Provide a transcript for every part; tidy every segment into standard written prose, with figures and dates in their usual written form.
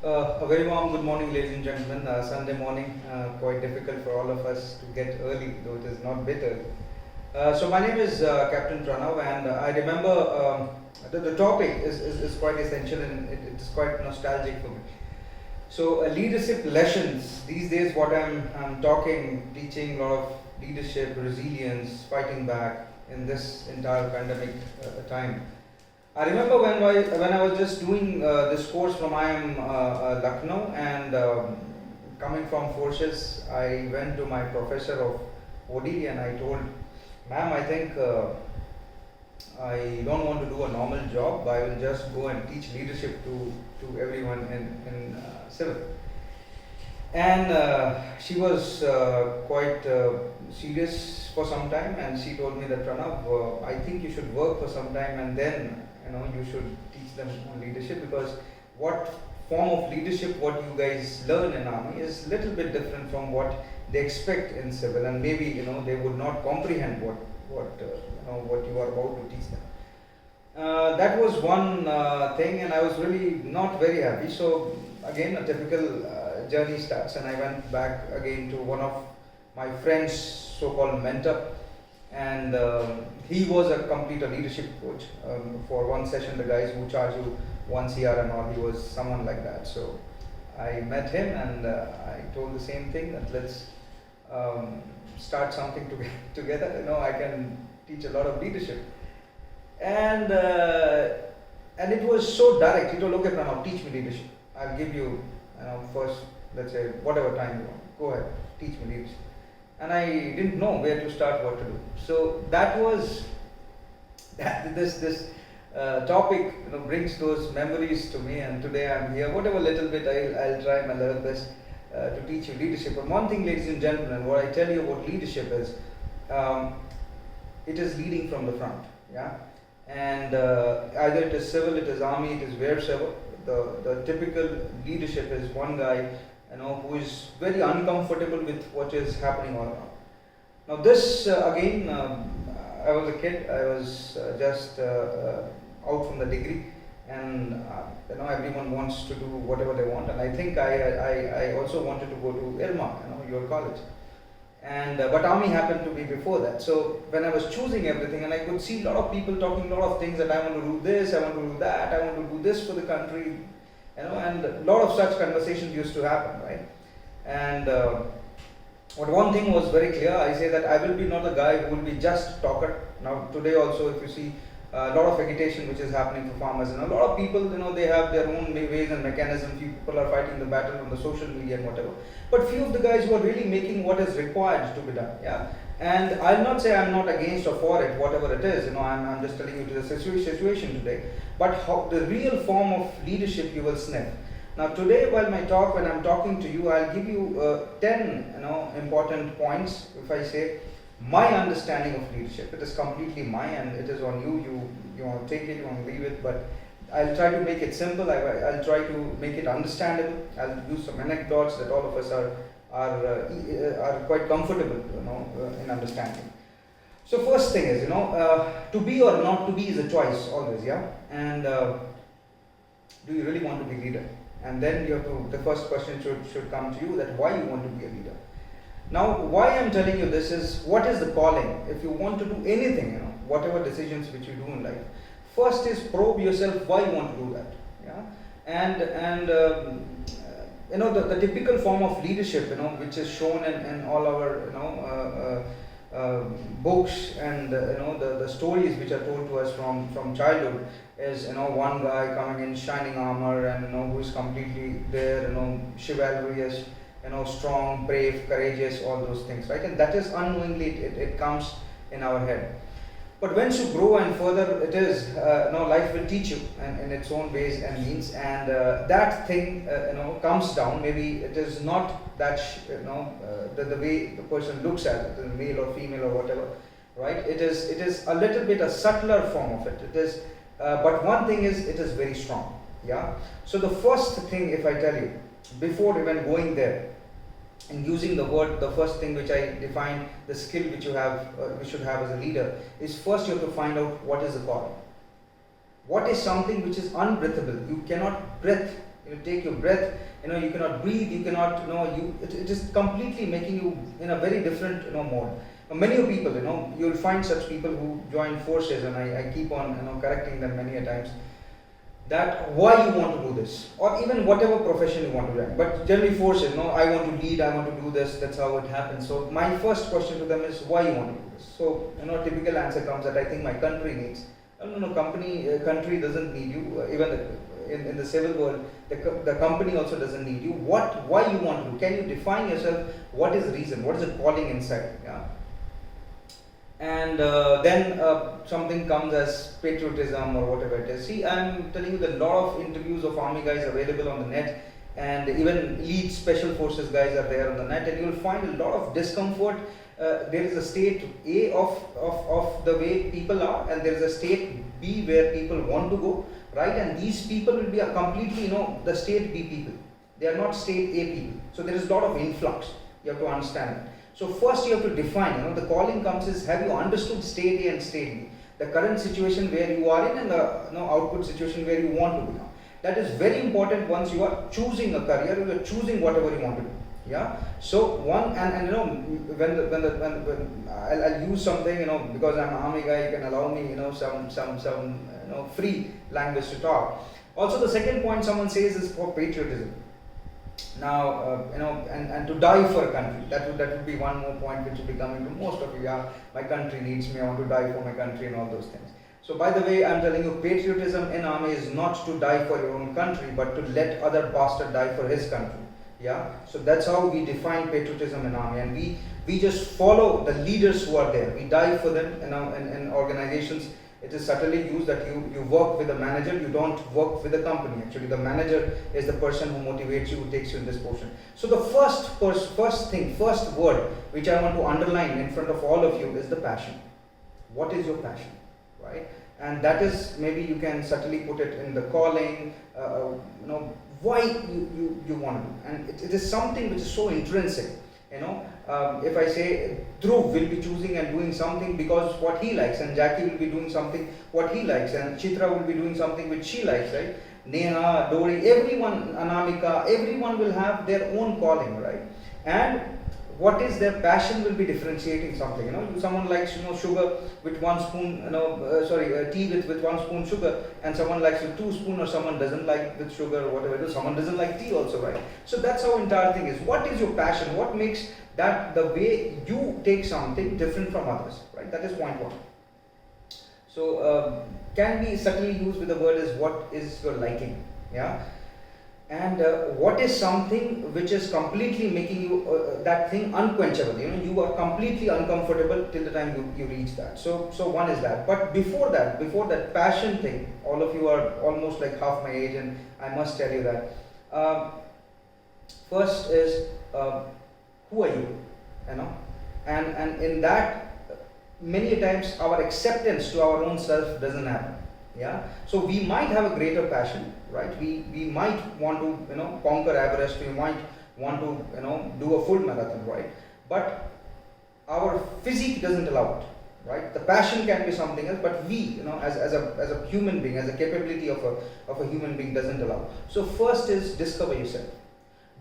A very warm good morning, ladies and gentlemen. Sunday morning, quite difficult for all of us to get early, though it is not bitter. So my name is Captain Pranav, and I remember the topic is quite essential and it is quite nostalgic for me. So leadership lessons these days, what I'm talking, teaching a lot of leadership, resilience, fighting back in this entire pandemic time. I remember when I was just doing this course from IIM Lucknow, and coming from forces, I went to my professor of OD and I told, ma'am, I think I don't want to do a normal job. I will just go and teach leadership to everyone in civil. And she was quite serious for some time, and she told me that, Pranav, I think you should work for some time and then you should teach them on leadership, because what form of leadership what you guys learn in army is little bit different from what they expect in civil, and maybe they would not comprehend what you are about to teach them. That was one thing, and I was really not very happy. So again, a typical journey starts, and I went back again to one of my friends, so-called mentor, and he was a complete leadership coach. For one session, the guys who charge you 1 CR and all, he was someone like that. So I met him, and I told the same thing, that let's start something together. I can teach a lot of leadership, and it was so direct. He told, okay, Pranav, teach me leadership. I'll give you, first, let's say, whatever time you want. Go ahead, teach me leadership. And I didn't know where to start, what to do. So that was this topic brings those memories to me, and today I'm here. Whatever little bit I'll try my level best to teach you leadership. But one thing, ladies and gentlemen, what I tell you about leadership is it is leading from the front. Yeah, and either it is civil, it is army, it is wherever. The typical leadership is one guy who is very uncomfortable with what is happening all around. Now this again, I was a kid. I was just out from the degree, and everyone wants to do whatever they want, and I think I also wanted to go to IRMA, your college, and but army happened to be before that. So when I was choosing everything, and I could see a lot of people talking a lot of things, that I want to do this, I want to do that, I want to do this for the country. And a lot of such conversations used to happen, right? And but one thing was very clear. I say that I will be not a guy who will be just talker. Now today also, if you see a lot of agitation which is happening for farmers, and a lot of people, they have their own ways and mechanisms. Few people are fighting the battle on the social media and whatever. But few of the guys who are really making what is required to be done. Yeah. And I'll not say I'm not against or for it, whatever it is. I'm just telling you to the situation today. But how the real form of leadership you will sniff. Now today, while when I'm talking to you, I'll give you 10 important points. If I say my understanding of leadership, it is completely mine, and it is on you. You want to take it, you want to leave it, but I'll try to make it simple. I'll try to make it understandable. I'll use some anecdotes that all of us are quite comfortable, in understanding. So first thing is, to be or not to be is a choice always, yeah. And do you really want to be leader? And then the first question should come to you, that why you want to be a leader. Now, why I'm telling you this is, what is the calling? If you want to do anything, whatever decisions which you do in life, first is probe yourself why you want to do that, yeah. And the typical form of leadership, which is shown in all our, books, and the stories which are told to us from childhood, is one guy coming in shining armor, and who is completely there, chivalrous, strong, brave, courageous, all those things, right? And that is unknowingly it comes in our head. But once you grow and further, it is life will teach you in its own ways and means, and that thing comes down. Maybe it is not that the way the person looks at it, the male or female or whatever, right? It is a little bit a subtler form of it. It is, but one thing is, it is very strong. Yeah. So the first thing, if I tell you, before even going there, and using the word, the first thing which I define, the skill which we should have as a leader, is first you have to find out what is the calling. What is something which is unbreathable? You cannot breathe, You take your breath, you cannot breathe, you cannot, it is completely making you in a very different, mode. Many of people, you'll find such people who join forces, and I keep on, correcting them many a times, that why you want to do this, or even whatever profession you want to learn. But generally forces, I want to lead, I want to do this, that's how it happens. So my first question to them is why you want to do this. So, typical answer comes that I think my country needs. No, country doesn't need you. Even in the civil world, the company also doesn't need you. Why you want to do? Can you define yourself? What is the reason? What is the calling inside? Yeah. And then something comes as patriotism or whatever it is. See, I'm telling you that a lot of interviews of army guys are available on the net, and even elite special forces guys are there on the net, and you'll find a lot of discomfort. There is a state A of the way people are, and there is a state B where people want to go, right? And these people will be a completely, the state B people. They are not state A people. So there is a lot of influx. You have to understand that. So first you have to define, the calling comes is, have you understood state A and state B? The current situation where you are in, and the output situation where you want to be now. That is very important once you are choosing a career, you are choosing whatever you want to do. Yeah. So one, and when I'll use something, because I'm an army guy, you can allow me, some free language to talk. Also, the second point someone says is for patriotism. Now, and to die for a country, that would be one more point which will be coming to most of you. Yeah, my country needs me, I want to die for my country and all those things. So by the way, I'm telling you, patriotism in army is not to die for your own country, but to let other bastard die for his country. Yeah, so that's how we define patriotism in army, and we just follow the leaders who are there. We die for them, in organizations. It is subtly used that you work with the manager, you don't work with the company. Actually, the manager is the person who motivates you, who takes you in this portion. So the first word which I want to underline in front of all of you is the passion. What is your passion, right? And that is, maybe you can subtly put it in the calling, why you want to do. And it is something which is so intrinsic. If I say Dhruv will be choosing and doing something because what he likes, and Jackie will be doing something what he likes, and Chitra will be doing something which she likes, right? Neha, Dori, everyone, Anamika, everyone will have their own calling, right? And what is their passion will be differentiating something. Someone likes sugar with 1 spoon, tea with 1 spoon sugar, and someone likes with 2 spoon, or someone doesn't like with sugar or whatever it is. Someone doesn't like tea also, right? So that's how entire thing is. What is your passion? What makes that the way you take something different from others, right? That is point one. So can be subtly used with the word is what is your liking, yeah. And what is something which is completely making you that thing unquenchable? You are completely uncomfortable till the time you reach that. So one is that. But before that passion thing, all of you are almost like half my age, and I must tell you that. First is who are you? And in that, many times our acceptance to our own self doesn't happen. Yeah, so we might have a greater passion, right? We might want to conquer Everest. We might want to do a full marathon, right? But our physique doesn't allow it, right? The passion can be something else, but we, as a human being, as a capability of a human being, doesn't allow. So first is discover yourself.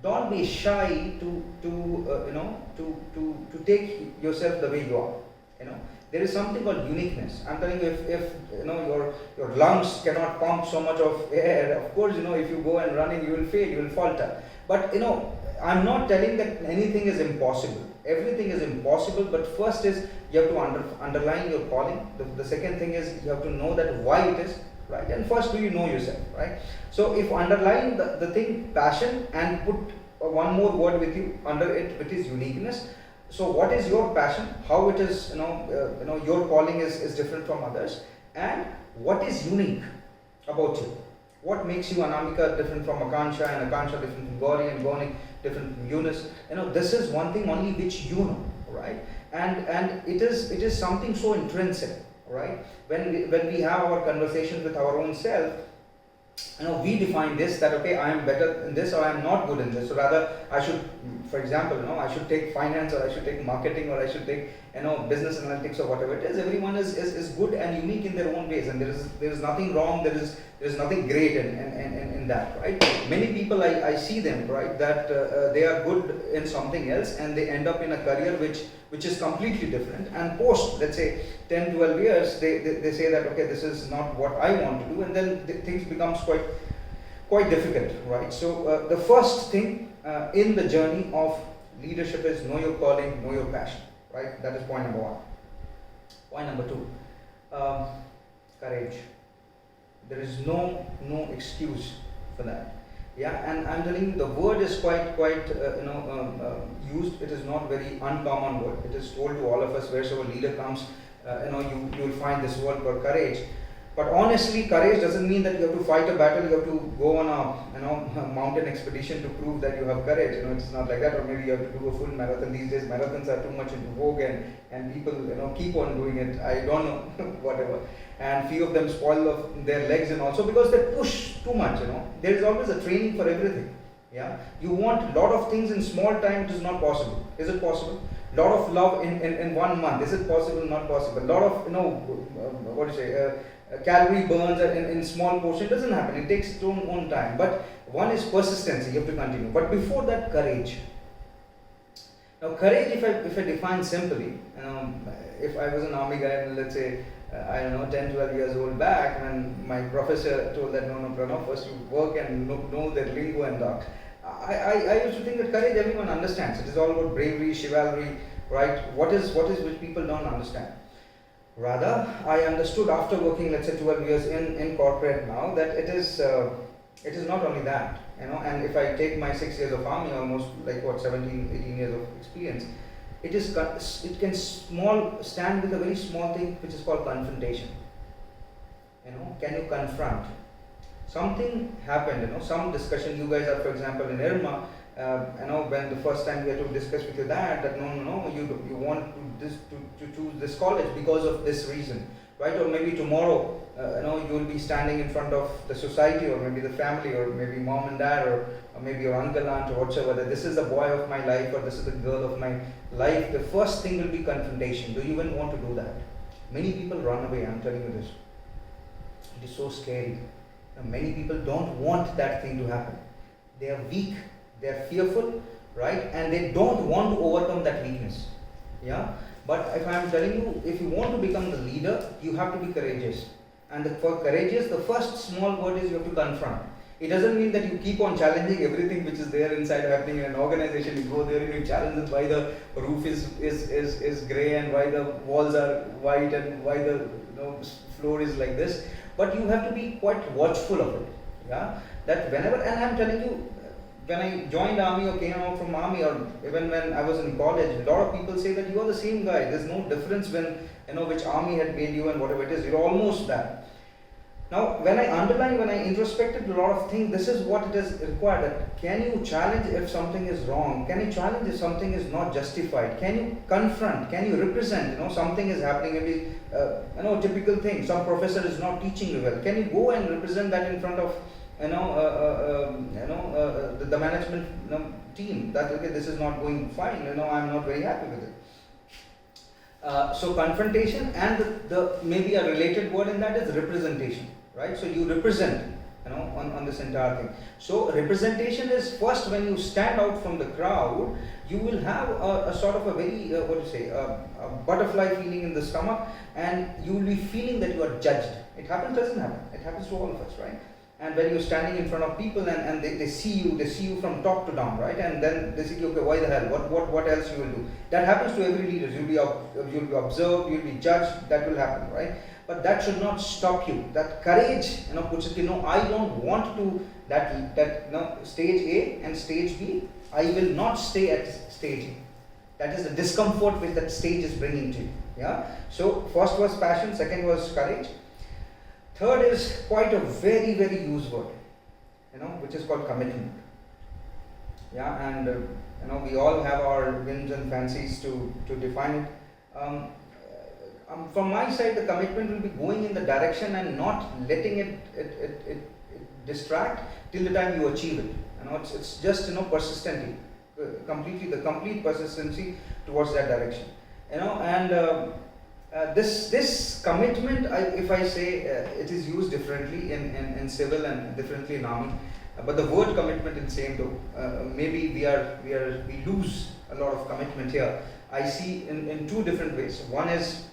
Don't be shy to take yourself the way you are. There is something called uniqueness. I'm telling you, if your lungs cannot pump so much of air, of course, if you go and running, you will fail, you will falter. But I'm not telling that anything is impossible. Everything is impossible. But first is you have to underline your calling. The second thing is you have to know that why it is, right? And first, do you know yourself, right? So if underline the thing passion and put one more word with you under it, which is uniqueness. So what is your passion? How it is, your calling is different from others, and what is unique about you? What makes you Anamika different from Akansha, and Akansha different from Gauri, and Gauri different from Eunice? This is one thing only which you know, right? And it is something so intrinsic, right? When we have our conversations with our own self, we define this, that okay, I am better in this, or I am not good in this. So rather, I should, for example, I should take finance, or I should take marketing, or I should take business analytics, or whatever it is. Everyone is good and unique in their own ways, and there is nothing wrong. There is nothing great in that, right? Many people I see them, right, that they are good in something else and they end up in a career which is completely different, and post, let's say, 10, 12 years, they say that, okay, this is not what I want to do, and then things becomes quite difficult, right? So the first thing in the journey of leadership is know your calling, know your passion, right? That is point number one. Point number two, courage. There is no excuse for that. Yeah, and I'm telling you, the word is quite used. It is not very uncommon word. It is told to all of us wherever a leader comes. You will find this word called courage. But honestly, courage doesn't mean that you have to fight a battle. You have to go on a mountain expedition to prove that you have courage. It's not like that. Or maybe you have to do a full marathon. These days, marathons are too much into vogue, and people keep on doing it. I don't know, whatever. And few of them spoil of their legs, and also because they push too much. There is always a training for everything. Yeah, you want a lot of things in small time. It is not possible. Is it possible? Lot of love in 1 month. Is it possible? Not possible. Lot of calorie burns in small portion. It doesn't happen. It takes its own time. But one is persistency. You have to continue. But before that, courage. Now, courage, if I define simply, if I was an army guy, let's say, 10, 12 years old back, when my professor told that, no, Pranav, first you work and know their lingo and talk. I used to think that courage everyone understands. It is all about bravery, chivalry, right? What is which people don't understand. Rather, I understood after working, let's say, 12 years in corporate now, that it is not only that, and if I take my 6 years of army, almost like 17, 18 years of experience, it can stand with a very small thing which is called confrontation. Can you confront? Something happened, some discussion. You guys are, for example, in Irma, when the first time we had to discuss with your dad that no, you want to choose this college because of this reason, right? Or maybe tomorrow, you will be standing in front of the society, or maybe the family, or maybe mom and dad, or maybe your uncle, aunt, or whatever, that this is the boy of my life, or this is the girl of my life. The first thing will be confrontation. Do you even want to do that? Many people run away. I'm telling you this. It is so scary. Many people don't want that thing to happen. They are weak, they are fearful, right? And they don't want to overcome that weakness. Yeah. But if I am telling you, if you want to become the leader, you have to be courageous. And for courageous, the first small word is you have to confront. It doesn't mean that you keep on challenging everything which is there inside happening in an organization. You go there and you challenge it, why the roof is grey, and why the walls are white, and why the floor is like this. But you have to be quite watchful of it. Yeah, that whenever, and I'm telling you, when I joined army or came out from army, or even when I was in college, a lot of people say that you are the same guy. There's no difference when which army had made you and whatever it is. You're almost that. Now, when I introspected a lot of things, this is what it is required. That can you challenge if something is wrong? Can you challenge if something is not justified? Can you confront? Can you represent? Something is happening. Maybe typical thing. Some professor is not teaching you well. Can you go and represent that in front of the management team? That okay, this is not going fine. I'm not very happy with it. So confrontation, and the maybe a related word in that is representation, right? So you represent, on this entire thing. So representation is first, when you stand out from the crowd, you will have a sort of a very a butterfly feeling in the stomach, and you will be feeling that you are judged. It happens, doesn't happen? It happens to all of us, right? And when you're standing in front of people and they see you from top to down, right? And then they say, okay, why the hell? What else you will do? That happens to every leader. You'll be observed, you'll be judged. That will happen, right? But that should not stop you. That courage, puts it. I don't want to that stage A and stage B. I will not stay at stage A. That is the discomfort which that stage is bringing to you. Yeah. So first was passion. Second was courage. Third is quite a very, very used word, which is called commitment. Yeah, and we all have our whims and fancies to define it. From my side, the commitment will be going in the direction and not letting it distract till the time you achieve it. It's just persistently, the complete persistency towards that direction. This commitment, if I say it is used differently in civil and differently in army. But the word commitment is same though. Maybe we lose a lot of commitment here. I see in two different ways. One is,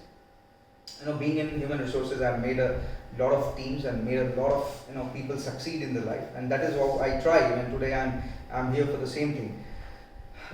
being in human resources, I've made a lot of teams and made a lot of people succeed in their life, and that is what I try. And today I'm here for the same thing.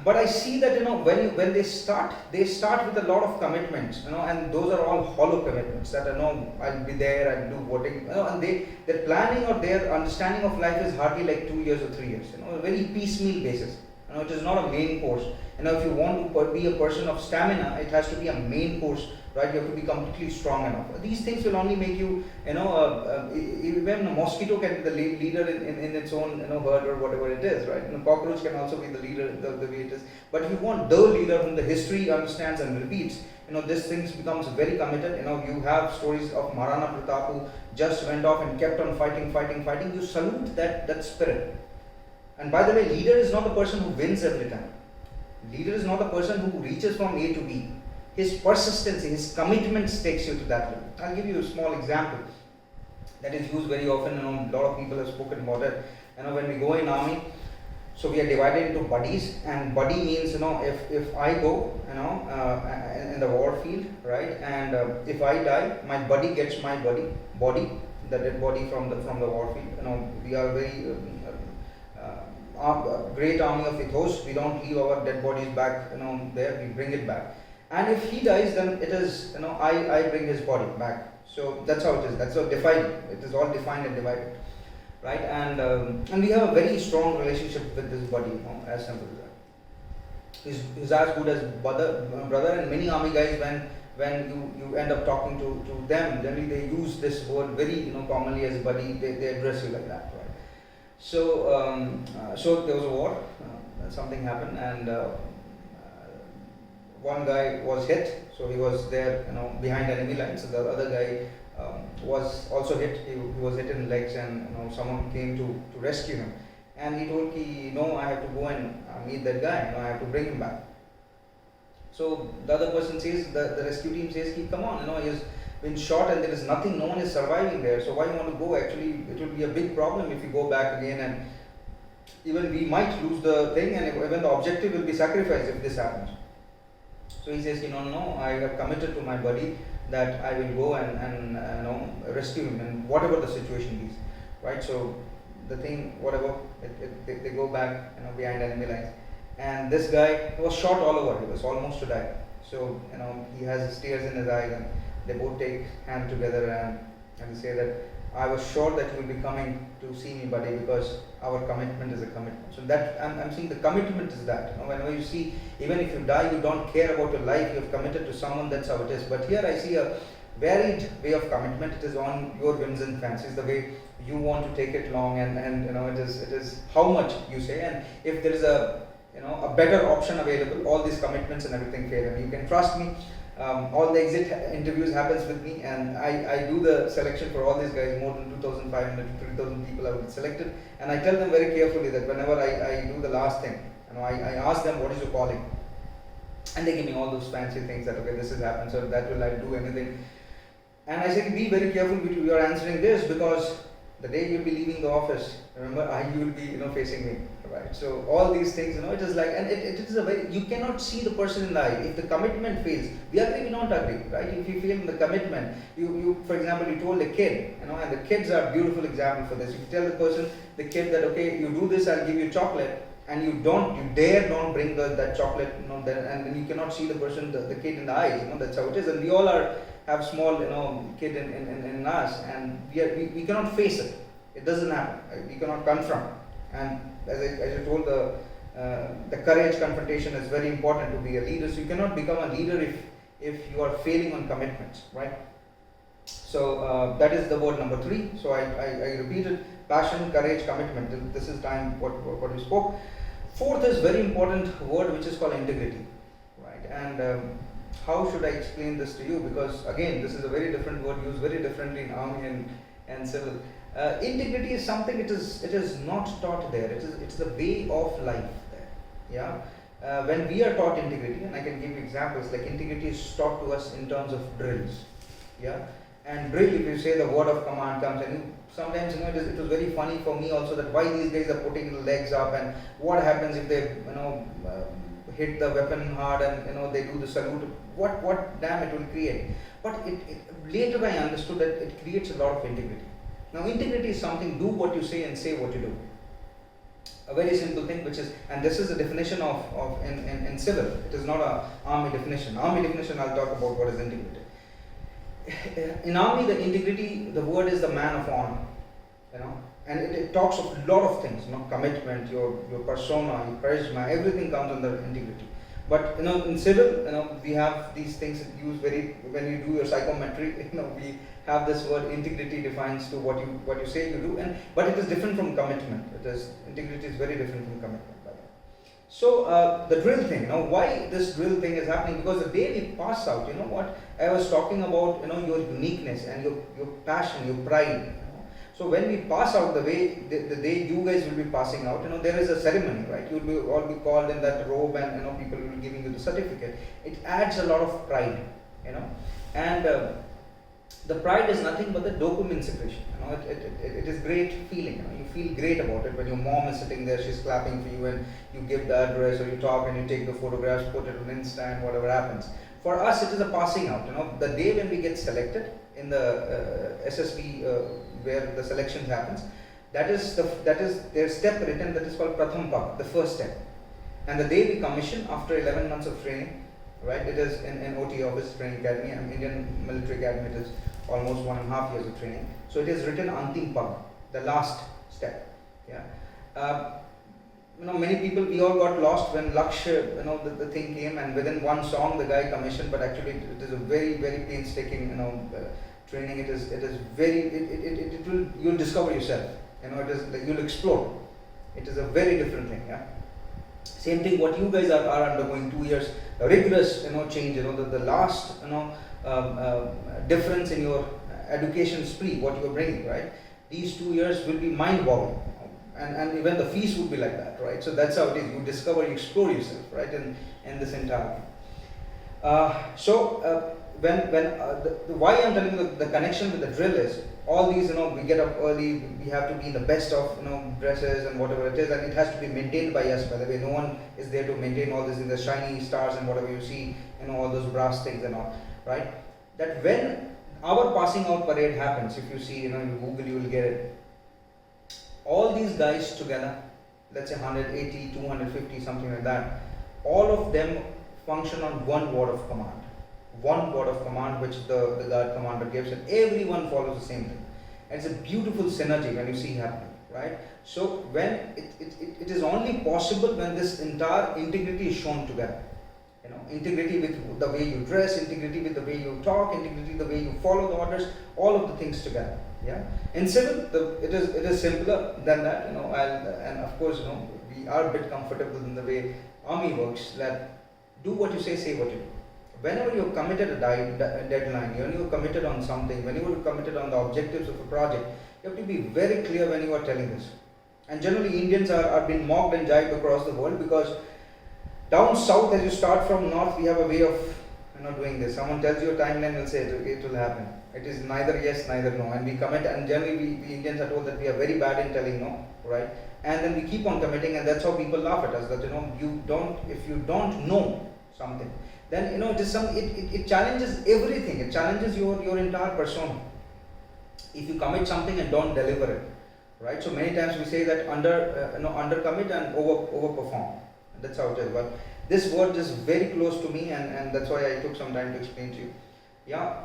But I see that when they start with a lot of commitments, and those are all hollow commitments. That I'll be there, I'll do whatever, and their planning or their understanding of life is hardly like 2 years or 3 years. A very piecemeal basis. It is not a main course. If you want to be a person of stamina, it has to be a main course, right? You have to be completely strong enough. These things will only make you, even a mosquito can be the leader in its own, herd or whatever it is, right? A cockroach can also be the leader the way it is. But if you want the leader whom the history understands and repeats, this thing becomes very committed. You have stories of Maharana Pratap who just went off and kept on fighting. You salute that spirit. And by the way, leader is not the person who wins every time. Leader is not the person who reaches from A to B. His persistence, his commitments takes you to that level. I'll give you a small example that is used very often. A lot of people have spoken about it. When we go in army, so we are divided into buddies, and buddy means if I go in the war field, right, and if I die, my buddy gets my body, the dead body from the war field. We are very great army of ethos. We don't leave our dead bodies back there, we bring it back. And if he dies, then it is I bring his body back. So that's how it is. That's how defined. It is all defined and divided, right? And we have a very strong relationship with this body, as simple as that. He's as good as brother. And many army guys, when you end up talking to them, generally they use this word very commonly as buddy. They address you like that, right? So so there was a war. Something happened, and one guy was hit, so he was there, behind enemy lines. So the other guy was also hit. He was hit in the legs, and someone came to rescue him. And he told me, no, I have to go and meet that guy. I have to bring him back. So the other person says, the rescue team says, come on, he has been shot and there is nothing, no one is surviving there. So why you want to go? Actually, it will be a big problem if you go back again, and even we might lose the thing, and even the objective will be sacrificed if this happens. So he says, no, I have committed to my buddy that I will go and rescue him, and whatever the situation is, right? So the thing, whatever, they go back, behind enemy lines, and this guy was shot all over. He was almost to die. So he has tears in his eyes, and they both take hand together and say that I was sure that you will be coming to see me, buddy, because our commitment is a commitment. So that I'm saying the commitment is that. Whenever you see, even if you die, you don't care about your life. You have committed to someone. That's how it is. But here I see a varied way of commitment. It is on your whims and fancies, the way you want to take it long, and it is how much you say. And if there is a better option available, all these commitments and everything fail. And you can trust me. All the exit interviews happens with me, and I do the selection for all these guys. More than 2,500 to 3,000 people have been selected, and I tell them very carefully that whenever I do the last thing, I ask them, what is your calling? And they give me all those fancy things that, okay, this has happened, so that will I do anything. And I say, be very careful you are answering this, because the day you will be leaving the office, remember, you will be facing me, right? So all these things, it is like, and it is a very, you cannot see the person in the eye. If the commitment fails, we agree, we don't agree, right? If you fail in the commitment, you for example, you told a kid, and the kids are a beautiful example for this. If you tell the kid that, okay, you do this, I'll give you chocolate, and you dare don't bring that chocolate, and then you cannot see the person, the kid in the eyes, that's how it is. And we all have small, kid in us, and we cannot face it. It doesn't happen. We cannot confront. And as I told, the courage confrontation is very important to be a leader. So you cannot become a leader if you are failing on commitments, right? So that is the word number 3. So I repeated: passion, courage, commitment. This is time what we spoke. 4th is very important word, which is called integrity, right? And how should I explain this to you? Because again, this is a very different word, used very differently in army and civil. Integrity is something, it is not taught there. It's the way of life there. Yeah. When we are taught integrity, and I can give you examples, like integrity is taught to us in terms of drills. Yeah. And drill, if you say the word of command comes and you sometimes it was very funny for me also that why these guys are putting the legs up, and what happens if they hit the weapon hard and they do the salute. What damn it will create. But later I understood that it creates a lot of integrity. Now integrity is something, do what you say and say what you do. A very simple thing, which is, and this is a definition of in civil. It is not a army definition. Army definition, I'll talk about what is integrity. In army, the integrity, the word is the man of honor, and it talks of a lot of things, commitment, your persona, your charisma, everything comes under integrity. But in civil, we have these things used when you do your psychometry. We have this word integrity defines to what you say you do, but it is different from commitment. Integrity is very different from commitment, by the way. So the drill thing, why this drill thing is happening? Because the day we pass out, what I was talking about, your uniqueness and your passion, your pride. So when we pass out, the day you guys will be passing out, there is a ceremony, right? You will all be called in that robe, and people will be giving you the certificate. It adds a lot of pride, and the pride is nothing but the dopamine secretion. It is great feeling. You feel great about it when your mom is sitting there, she's clapping for you, and you give the address, or you talk and you take the photographs, put it on Insta, and whatever happens. For us, it is a passing out. The day when we get selected in the SSB, where the selection happens, that is their step written, that is called Pratham Pak, the first step. And the day we commission after 11 months of training, right? It is in OT, Office Training Academy, and Indian Military Academy. It is almost 1.5 years of training. So it is written Antim Pag, the last step. Yeah. Many people, we all got lost when Lakshya, the thing came, and within one song the guy commissioned, but actually it is a very, very painstaking, training. It is very, you'll discover yourself. It is like you'll explore. It is a very different thing. Yeah. Same thing. What you guys are undergoing, 2 years rigorous, change. The last, difference in your education spree, what you are bringing, right? These 2 years will be mind-boggling, and even the fees would be like that, right? So that's how it is. You discover, you explore yourself, right? In this entire thing. Why I'm telling you the connection with the drill is all these, we get up early, we have to be in the best of, dresses and whatever it is, and it has to be maintained by us, by the way. No one is there to maintain all this in the shiny stars and whatever you see, all those brass things and all, right? That when our passing out parade happens, if you see, you Google, you will get it. All these guys together, let's say 180, 250, something like that, all of them function on one word of command. One word of command which the guard commander gives, and everyone follows the same thing. And it's a beautiful synergy when you see happening, right? So when it is only possible when this entire integrity is shown together. Integrity with the way you dress, integrity with the way you talk, integrity the way you follow the orders, all of the things together. Yeah. In civil, it is simpler than that. And of course, we are a bit comfortable in the way army works. That do what you say what you do. Whenever you're committed a deadline, when you're committed on something, when you're committed on the objectives of a project, you have to be very clear when you are telling this. And generally, Indians are being mocked and jibed across the world because down south, as you start from north, we have a way of doing this. Someone tells you a timeline, will say it will happen. It is neither yes, neither no, and we commit. And generally, we Indians are told that we are very bad in telling no, right? And then we keep on committing, and that's how people laugh at us. That if you don't know something, then it challenges everything. It challenges your entire persona. If you commit something and don't deliver it, right? So many times we say that under commit and over perform. That's how it is. But this word is very close to me, and that's why I took some time to explain to you. Yeah.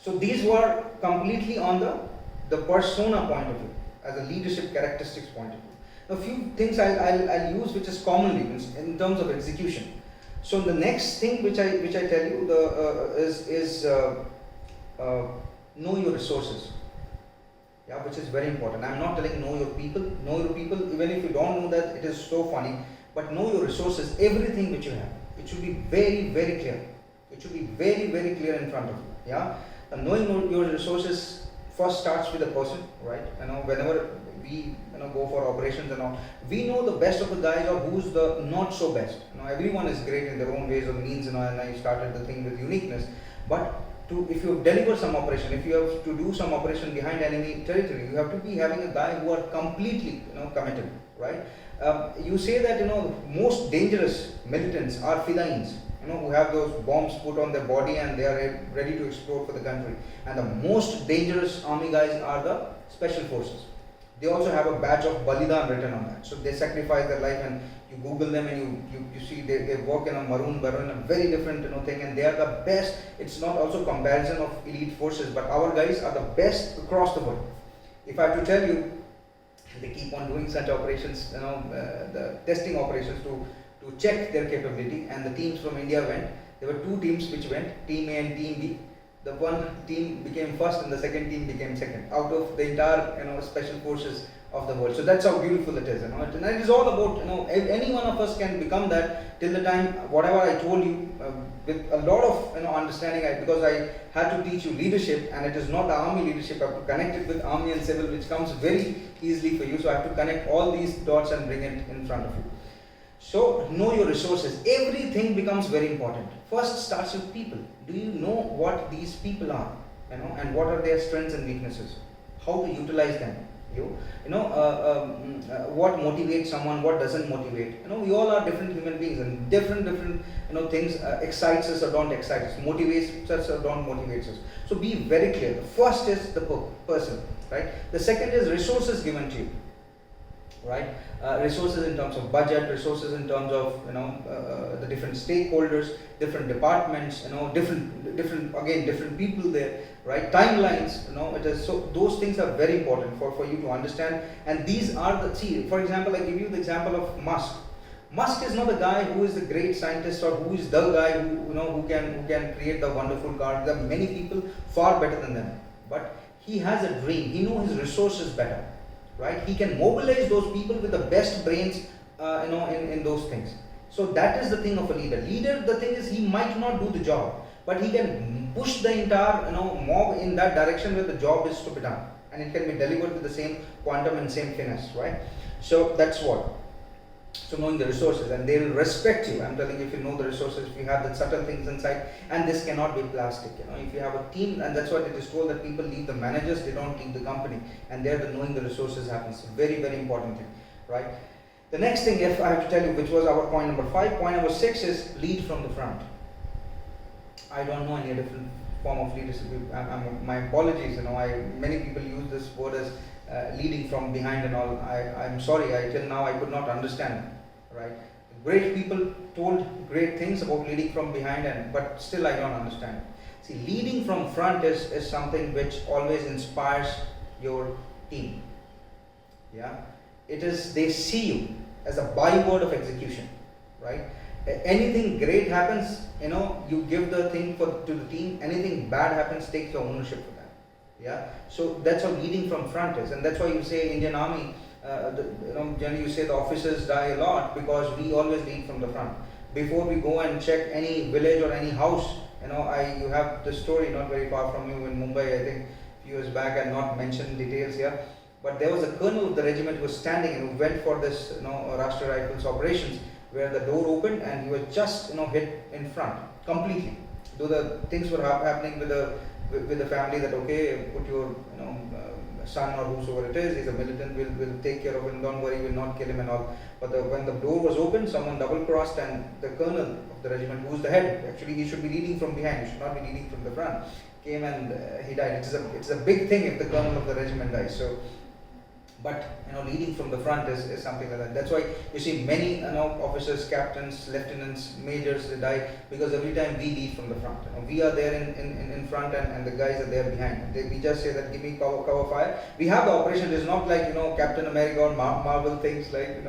So these were completely on the persona point of view, as a leadership characteristics point of view. Now, a few things I'll use which is commonly in terms of execution. So the next thing which I tell you is know your resources. Yeah, which is very important. I'm not telling know your people. Know your people, even if you don't know that, it is so funny. But know your resources, everything which you have. It should be very, very clear. It should be very, very clear in front of you. Yeah. And knowing your resources first starts with a person, right? Whenever we go for operations and all, we know the best of the guys or who's the not so best. Everyone is great in their own ways or means, and I started the thing with uniqueness. But to, if you deliver some operation, if you have to do some operation behind enemy territory, you have to be having a guy who are completely, committed, right? You say that, most dangerous militants are fidains, who have those bombs put on their body and they are ready to explode for the country. And the most dangerous army guys are the special forces. They also have a badge of Balidan written on that. So they sacrifice their life, and you Google them and you see they work in a maroon baron, a very different thing, and they are the best. It's not also comparison of elite forces, but our guys are the best across the world. If I have to tell you, they keep on doing such operations, the testing operations to check their capability, and the teams from India went. There were two teams which went, Team A and Team B. The one team became first and the second team became second out of the entire special forces of the world. So that's how beautiful it is, and it is all about any one of us can become that till the time whatever I told you with a lot of understanding, because I had to teach you leadership, and it is not the army leadership. I have to connect it with army and civil, which comes very easily for you. So I have to connect all these dots and bring it in front of you. So know your resources. Everything becomes very important. First starts with people. Do you know what these people are? And what are their strengths and weaknesses? How to utilize them? What motivates someone? What doesn't motivate? We all are different human beings, and different things excites us or don't excite us, motivates us or don't motivate us. So be very clear. The first is the person, right? The second is resources given to you. Right, resources in terms of budget, resources in terms of the different stakeholders, different departments, different people there, right? Timelines, it is so those things are very important for you to understand. And these are for example, I give you the example of Musk. Musk is not the guy who is the great scientist or who is the guy who can create the wonderful car. There are many people far better than them, but he has a dream. He knows his resources better. Right, he can mobilize those people with the best brains, in those things. So that is the thing of a leader. Leader, the thing is, he might not do the job, but he can push the entire, mob in that direction where the job is to be done, and it can be delivered with the same quantum and same finesse, right? So that's what. So knowing the resources, and they will respect you. I'm telling you, if you know the resources, if you have the subtle things inside, and this cannot be plastic. If you have a team, and that's what it is told, that people leave the managers, they don't leave the company, and there the knowing the resources happens. Very, very important thing, right? The next thing, if I have to tell you, which was our point number 5, point number 6 is lead from the front. I don't know any different form of leadership. My apologies. Many people use this word as leading from behind and all. I'm sorry, till now I could not understand, right? Great people told great things about leading from behind, but still I don't understand. See, leading from front is something which always inspires your team. Yeah, it is, they see you as a byword of execution, right? Anything great happens, you give the thing to the team. Anything bad happens, take your ownership for that. Yeah, so that's how leading from front is, and that's why you say Indian Army. Generally you say the officers die a lot because we always lead from the front. Before we go and check any village or any house, you have the story not very far from you in Mumbai. I think a few years back. I'll not mention details here, but there was a colonel of the regiment who was standing and who went for this, Rashtriya Rifles operations, where the door opened and he was just, hit in front completely. Though the things were happening with the family that okay, put your son or whosoever it is, he's a militant, will take care of him, don't worry, we'll not kill him and all. But when the door was opened, someone double crossed, and the colonel of the regiment, who's the head, actually he should be leading from behind, he should not be leading from the front, came and he died. It's a big thing if the colonel of the regiment dies. So, but leading from the front is something like that. That's why you see many officers, captains, lieutenants, majors, they die because every time we lead from the front. We are there in front, and the guys are there behind. We just say that give me cover fire. We have the operation. It's not like Captain America or Marvel things, like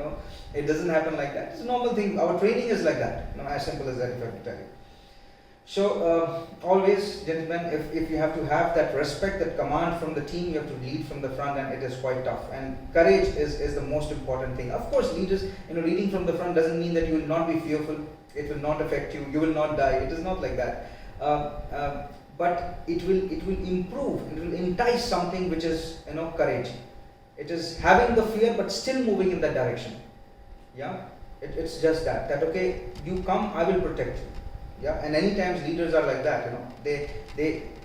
it doesn't happen like that. It's a normal thing. Our training is like that. As simple as that, if I have to tell you. So always, gentlemen, if you have to have that respect, that command from the team, you have to lead from the front, and it is quite tough. And courage is the most important thing. Of course, leaders, leading from the front doesn't mean that you will not be fearful. It will not affect you. You will not die. It is not like that. But it will improve. It will entice something which is courage. It is having the fear but still moving in that direction. Yeah, it's just that okay, you come, I will protect you. Yeah, and many times leaders are like that. They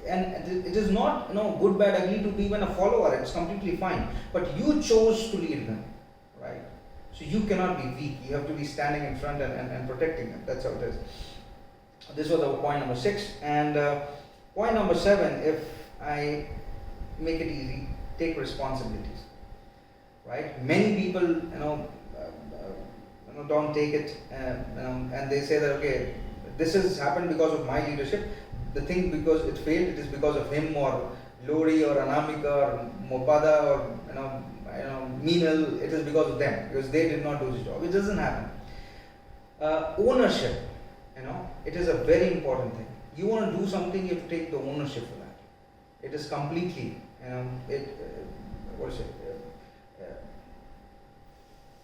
and it is not good, bad, ugly to be even a follower. It's completely fine. But you chose to lead them, right? So you cannot be weak. You have to be standing in front and protecting them. That's how it is. This was our point number 6. And point number 7, if I make it easy, take responsibilities. Right? Many people, don't take it, and they say that, okay, this has happened because of my leadership. The thing, because it failed, it is because of him or Lori or Anamika or Mopada or Meenal. It is because of them, because they did not do this job. It doesn't happen. Ownership, it is a very important thing. You want to do something, you have to take the ownership for that. It is completely,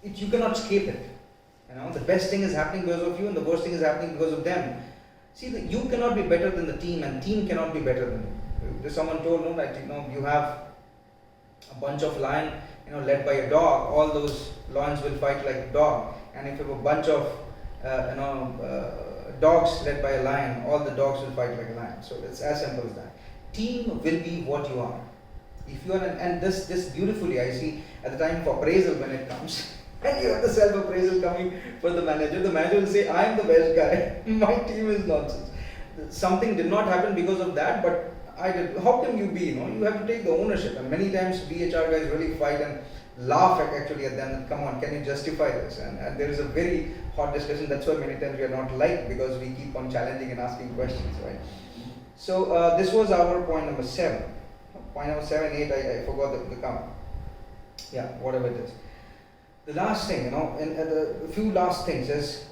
you cannot escape it. The best thing is happening because of you, and the worst thing is happening because of them. See, you cannot be better than the team, and team cannot be better than you. Someone told that you have a bunch of lion, led by a dog. All those lions will fight like a dog, and if you have a bunch of dogs led by a lion, all the dogs will fight like a lion. So it's as simple as that. Team will be what you are. If you are, and this beautifully I see at the time of appraisal when it comes. And you have the self-appraisal coming for the manager. The manager will say, I am the best guy. My team is nonsense. Something did not happen because of that, but I did. How can you be? You have to take the ownership. And many times BHR guys really fight and laugh actually at them. And come on, can you justify this? And there is a very hot discussion. That's why many times we are not liked, because we keep on challenging and asking questions, right? So this was our point number 7. Point number 7, 8, I forgot the count. Yeah, whatever it is. The last thing, and a few last things is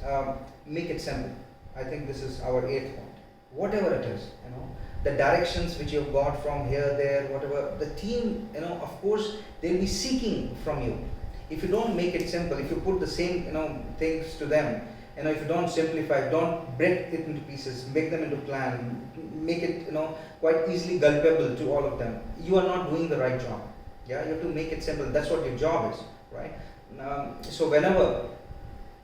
make it simple. I think this is our 8th point. Whatever it is, the directions which you've got from here, there, whatever, the team, of course, they'll be seeking from you. If you don't make it simple, if you put the same, things to them, if you don't simplify, don't break it into pieces, make them into plan, make it, quite easily gulpable to all of them, you are not doing the right job. Yeah, you have to make it simple. That's what your job is, right? So whenever,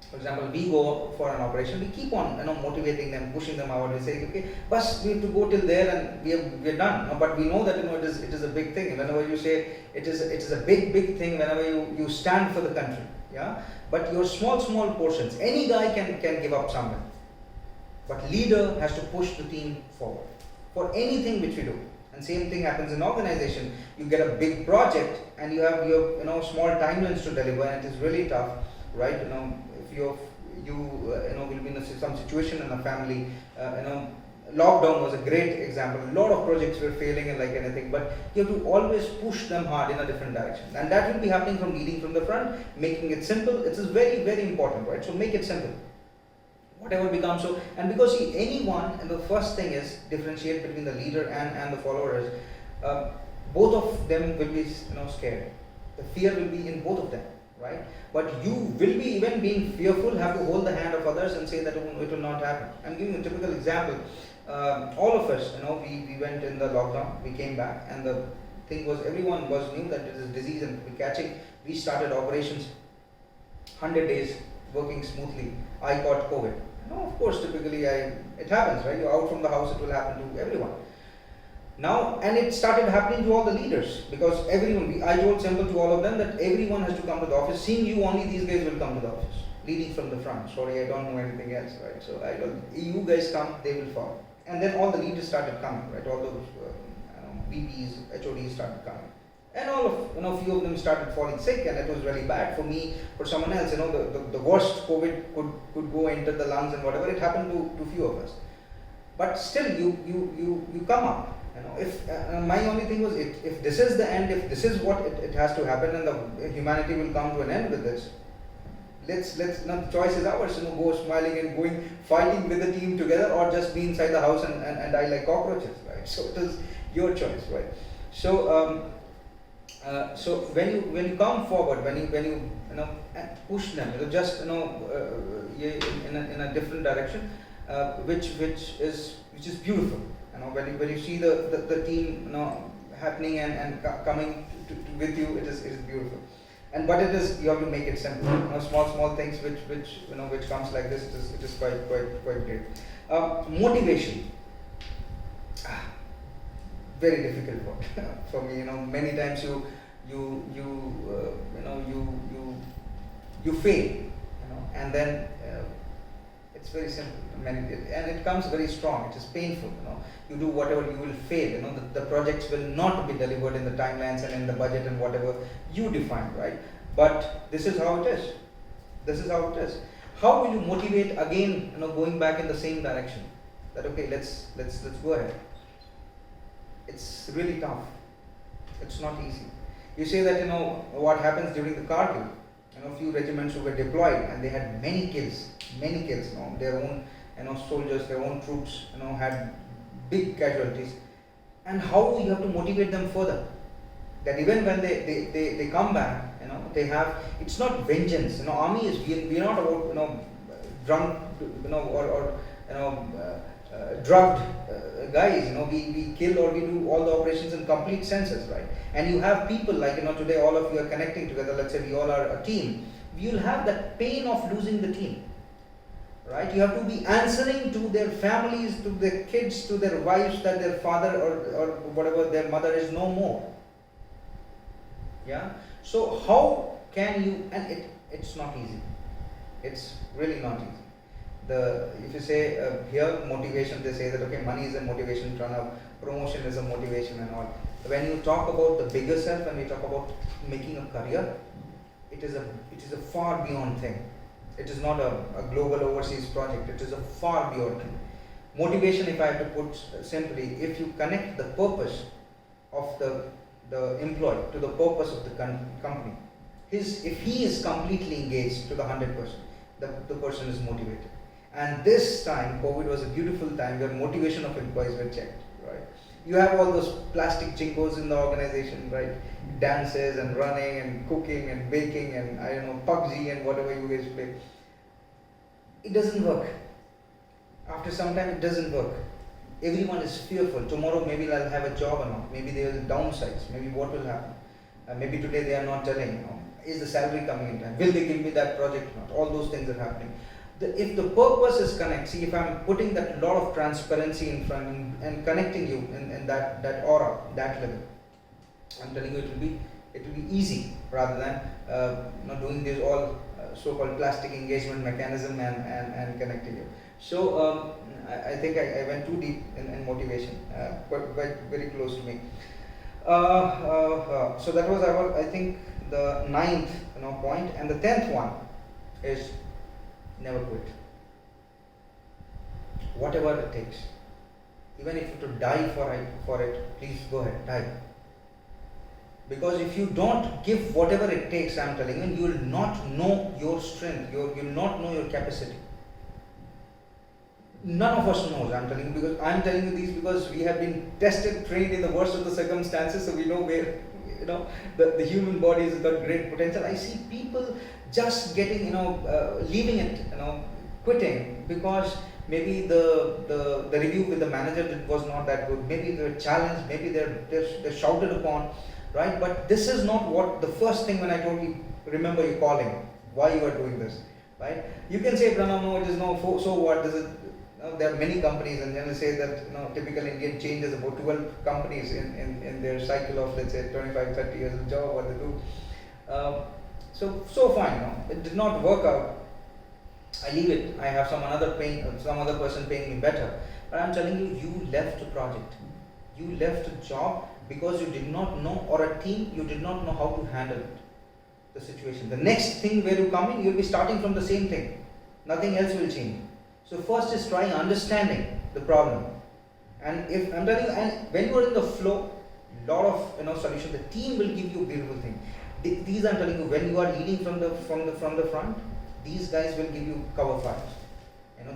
for example, we go for an operation, we keep on motivating them, pushing them out. We say, okay, but we have to go till there and we're done. But we know that it is a big thing. Whenever you say it is a big thing, whenever you stand for the country, yeah. But your small portions, any guy can give up somewhere. But leader has to push the team forward for anything which we do. And same thing happens in organization. You get a big project and you have your small timelines to deliver, and it is really tough, right? If you will be in some situation in a family, lockdown was a great example. A lot of projects were failing and like anything, but you have to always push them hard in a different direction, and that will be happening from leading from the front, making it simple. It is very, very important, right? So make it simple. Whatever becomes so, and because see, anyone, and the first thing is differentiate between the leader and the followers. Both of them will be scared. The fear will be in both of them, right? But you will be, even being fearful, have to hold the hand of others and say that it will not happen. I'm giving a typical example. All of us, we went in the lockdown, we came back, and the thing was, everyone knew that it is a disease and we catching. We started operations, 100 days working smoothly. I caught COVID. Of course, typically it happens, right? You're out from the house, it will happen to everyone. Now, and it started happening to all the leaders, because everyone, I told simple to all of them that everyone has to come to the office. Seeing you, only these guys will come to the office, leading from the front. Sorry, I don't know anything else, right? So I told, you guys come, they will follow. And then all the leaders started coming, right? All those VPs, HODs started coming. And all of, few of them started falling sick, and it was really bad for me, for someone else. The worst COVID could go into the lungs and whatever. It happened to few of us. But still, you come up. If my only thing was, if this is the end, if this is what it has to happen, and the humanity will come to an end with this, let's now the choice is ours. Go smiling and going fighting with the team together, or just be inside the house and die like cockroaches, right? So it is your choice, right? So so when you come forward, when you push them, just in a different direction, which is beautiful. When you see the team happening and coming with you, it is beautiful. And but it is, you have to make it simple. Small things which comes like this. It is quite great. Motivation, very difficult one for me. Many times you fail. And then it's very simple. And it comes very strong. It is painful. You do whatever, you will fail. The projects will not be delivered in the timelines and in the budget and whatever you define, right? But this is how it is. This is how it is. How will you motivate again? Going back in the same direction. That okay, let's go ahead. It's really tough. It's not easy. You say that what happens during the Kargil. A few regiments who were deployed and they had many kills. Their own soldiers, their own troops had big casualties. And how you have to motivate them further, that even when they come back, they have, it's not vengeance. Army is, we are not about drunk or drugged guys. We kill or we do all the operations in complete senses, right? And you have people like today all of you are connecting together. Let's say we all are a team. You'll have that pain of losing the team, right? You have to be answering to their families, to their kids, to their wives, that their father or whatever their mother is no more. Yeah. So how can you? And it's not easy. It's really not easy. If you say here motivation, they say that okay, money is a motivation, promotion is a motivation and all. When you talk about the bigger self, when we talk about making a career, it is a far beyond thing. It is not a global overseas project. It is a far beyond thing. Motivation, if I have to put simply, if you connect the purpose of the employee to the purpose of the company, if he is completely engaged to the 100%, the person is motivated. And this time, COVID was a beautiful time where motivation of employees were checked, right? You have all those plastic jinkos in the organization, right? Dances and running and cooking and baking and PUBG and whatever you guys play. It doesn't work. After some time, it doesn't work. Everyone is fearful. Tomorrow maybe I'll have a job or not. Maybe they will downsize. Maybe what will happen? Maybe today they are not telling. Is the salary coming in time? Will they give me that project or not? All those things are happening. If the purpose is connect, see, if I'm putting that lot of transparency in front and connecting you in that aura, that level, I'm telling you it will be easy rather than doing this all so-called plastic engagement mechanism and connecting you. So I think I went too deep in motivation, but very close to me. So that was I think the 9th point, and the 10th one is never quit. Whatever it takes, even if you have to die for it, please go ahead, die. Because if you don't give whatever it takes, I'm telling you, you will not know your strength. You will not know your capacity. None of us knows. I'm telling you, because I'm telling you these because we have been tested, trained in the worst of the circumstances, so we know where the human body has got great potential. I see people just getting leaving it, quitting because maybe the review with the manager was not that good. Maybe they're challenged. Maybe they're shouted upon, right? But this is not what the first thing when I told you. Remember you calling. Why you are doing this, right? You can say, Pranav, no, it is no. So what? This is. There are many companies, and then they say that typical Indian changes about 12 companies in their cycle of, let's say, 25-30 years of job, what they do. So fine, it did not work out. I leave it. I have some other person paying me better. But I'm telling you, you left a project, you left a job because you did not know, or a team, you did not know how to handle it, the situation. The next thing where you come in, you'll be starting from the same thing. Nothing else will change. So first is trying understanding the problem, and if I'm telling you, and when you are in the flow, lot of solution. The team will give you a beautiful thing. These I'm telling you, when you are leading from the front, these guys will give you cover fires.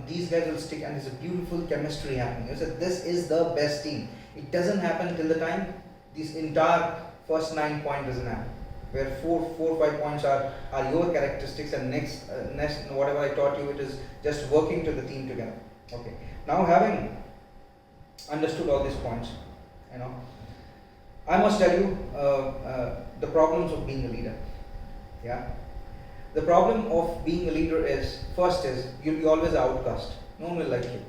These guys will stick, and there's a beautiful chemistry happening. You said this is the best team. It doesn't happen till the time this entire first 9 points doesn't happen. Where 4 or 5 points are your characteristics, and next whatever I taught you, it is just working to the team together. Okay. Now having understood all these points, I must tell you the problems of being a leader. Yeah. The problem of being a leader is, first is, you'll be always outcast. No one will like you.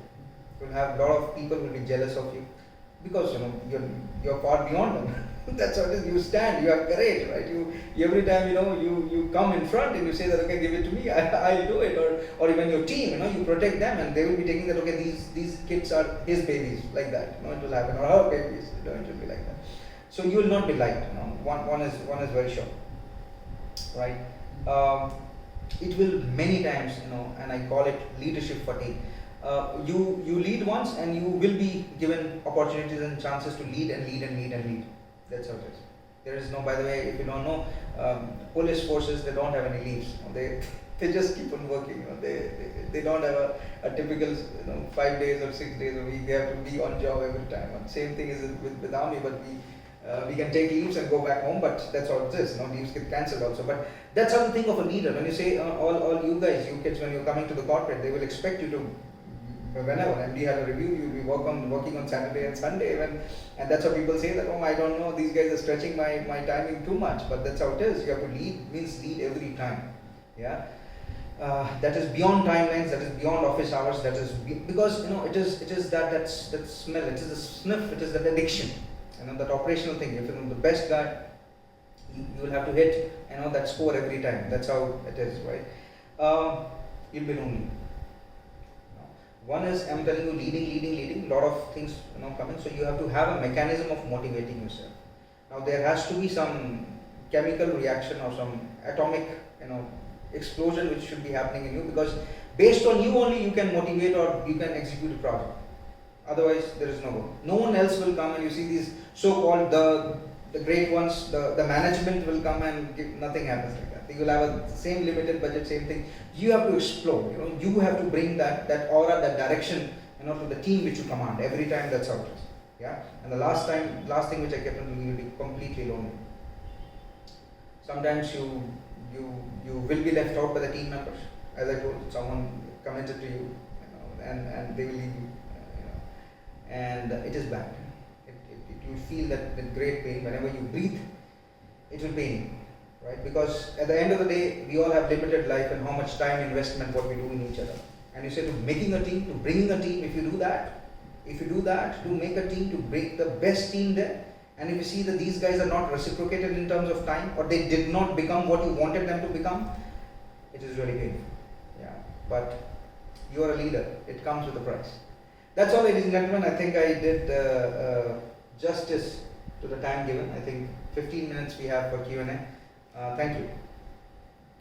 You'll have a lot of people will be jealous of you because you're far beyond them. That's how it is. You stand, you have courage, right? You every time you come in front and you say that, okay, give it to me, I'll do it. Or even your team, you protect them and they will be taking that, okay, these kids are his babies, like that. It will happen, or her babies, it will be like that. So you will not be liked. One is very sure, right? It will many times, and I call it leadership fatigue. You lead once and you will be given opportunities and chances to lead and lead and lead and lead. That's how it is. There is no, by the way, if you don't know, police forces, they don't have any leaves. They just keep on working. They don't have a typical 5 days or 6 days a week. They have to be on job every time. And same thing is with army, but we can take leaves and go back home, but that's how it is. Leaves get cancelled also. But that's how you think of a leader. When you say all you guys, you kids, when you're coming to the corporate, they will expect you to. Whenever MD had a review, you'll be working on Saturday and Sunday, and that's how people say that, oh, I don't know, these guys are stretching my timing too much, but that's how it is. You have to lead, means lead every time. Yeah, that is beyond timelines, that is beyond office hours, that is because it is that smell, it is the sniff, it is that addiction, that operational thing. If you're the best guy, you will have to hit that score every time. That's how it is, right? You'll be lonely. One is, I'm telling you, leading, lot of things coming, so you have to have a mechanism of motivating yourself. Now there has to be some chemical reaction or some atomic explosion which should be happening in you, because based on you only you can motivate or you can execute a project. Otherwise there is no one else will come, and you see these so-called the great ones, the management will come and nothing happens like that. You will have a same limited budget, same thing. You have to explode. You have to bring that aura, that direction, to the team which you command every time. That's how it is. Yeah. And the last thing which I kept on doing, you will be completely lonely. Sometimes you will be left out by the team members. As I told, someone committed to you, and they will leave you. And it is bad. You feel that with great pain. Whenever you breathe, it will pain you, right? Because at the end of the day, we all have limited life, and how much time investment what we do in each other. And you say, to making a team, to bringing a team, if you do that, to make a team, to break the best team there, and if you see that these guys are not reciprocated in terms of time, or they did not become what you wanted them to become, it is really painful. Yeah. But you are a leader. It comes with a price. That's all, ladies and gentlemen. I think I did justice to the time given. I think 15 minutes we have for Q&A. Thank you.